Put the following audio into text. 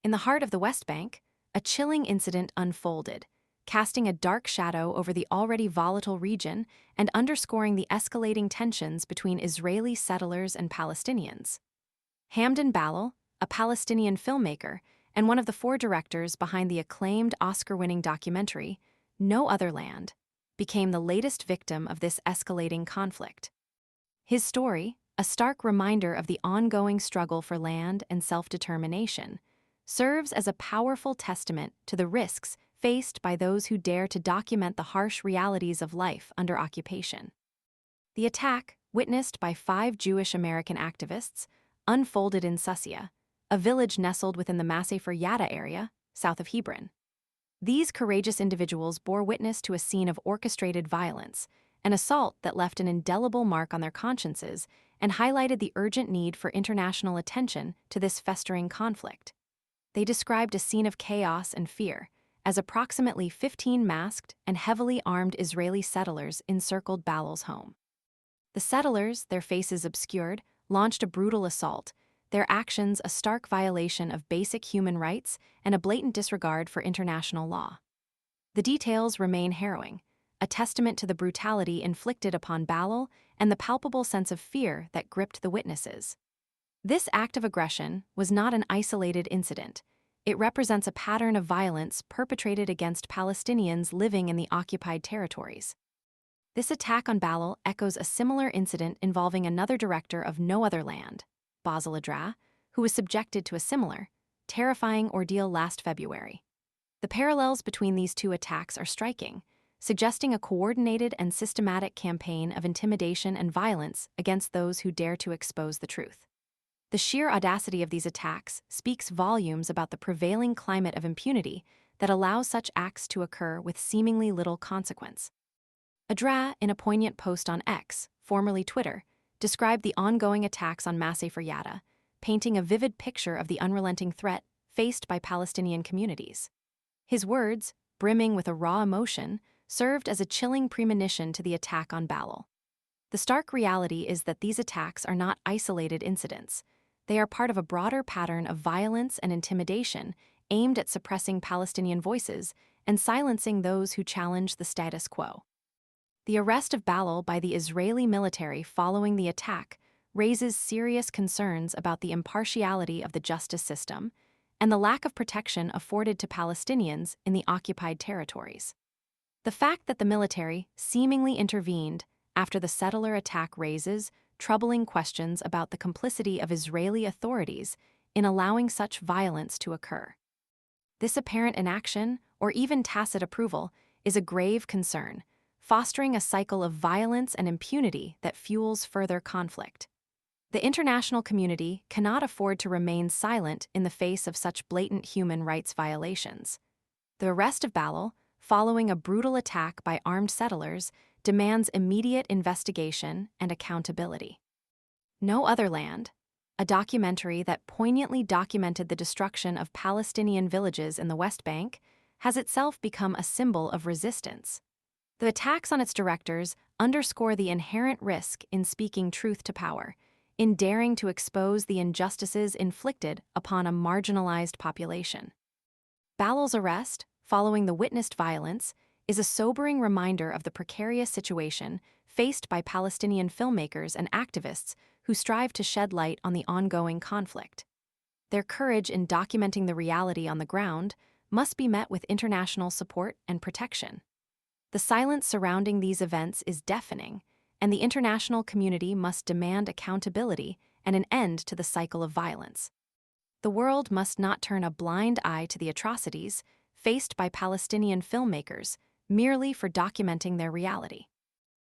In the heart of the West Bank, a chilling incident unfolded, casting a dark shadow over the already volatile region and underscoring the escalating tensions between Israeli settlers and Palestinians. Hamdan Ballal, a Palestinian filmmaker and one of the four directors behind the acclaimed Oscar-winning documentary, No Other Land, became the latest victim of this escalating conflict. His story, a stark reminder of the ongoing struggle for land and self-determination, serves as a powerful testament to the risks faced by those who dare to document the harsh realities of life under occupation. The attack, witnessed by 5 Jewish American activists, unfolded in Susia, a village nestled within the Sefer Yatta area, south of Hebron. These courageous individuals bore witness to a scene of orchestrated violence, an assault that left an indelible mark on their consciences and highlighted the urgent need for international attention to this festering conflict. They described a scene of chaos and fear, as approximately 15 masked and heavily armed Israeli settlers encircled Ballal's home. The settlers, their faces obscured, launched a brutal assault, their actions a stark violation of basic human rights and a blatant disregard for international law. The details remain harrowing, a testament to the brutality inflicted upon Ballal and the palpable sense of fear that gripped the witnesses. This act of aggression was not an isolated incident. It represents a pattern of violence perpetrated against Palestinians living in the occupied territories. This attack on Ballal echoes a similar incident involving another director of No Other Land, Basil Adra, who was subjected to a similar, terrifying ordeal last February. The parallels between these two attacks are striking, suggesting a coordinated and systematic campaign of intimidation and violence against those who dare to expose the truth. The sheer audacity of these attacks speaks volumes about the prevailing climate of impunity that allows such acts to occur with seemingly little consequence. Adra, in a poignant post on X, formerly Twitter, described the ongoing attacks on Sefer Yatta, painting a vivid picture of the unrelenting threat faced by Palestinian communities. His words, brimming with a raw emotion, served as a chilling premonition to the attack on Ballal. The stark reality is that these attacks are not isolated incidents. They are part of a broader pattern of violence and intimidation aimed at suppressing Palestinian voices and silencing those who challenge the status quo. The arrest of Ballal by the Israeli military following the attack raises serious concerns about the impartiality of the justice system and the lack of protection afforded to Palestinians in the occupied territories. The fact that the military seemingly intervened after the settler attack raises troubling questions about the complicity of Israeli authorities in allowing such violence to occur. This apparent inaction, or even tacit approval, is a grave concern, fostering a cycle of violence and impunity that fuels further conflict. The international community cannot afford to remain silent in the face of such blatant human rights violations. The arrest of Ballal, following a brutal attack by armed settlers, demands immediate investigation and accountability. No Other Land, a documentary that poignantly documented the destruction of Palestinian villages in the West Bank, has itself become a symbol of resistance. The attacks on its directors underscore the inherent risk in speaking truth to power, in daring to expose the injustices inflicted upon a marginalized population. Ballal's arrest, following the witnessed violence, is a sobering reminder of the precarious situation faced by Palestinian filmmakers and activists who strive to shed light on the ongoing conflict. Their courage in documenting the reality on the ground must be met with international support and protection. The silence surrounding these events is deafening, and the international community must demand accountability and an end to the cycle of violence. The world must not turn a blind eye to the atrocities faced by Palestinian filmmakers merely for documenting their reality.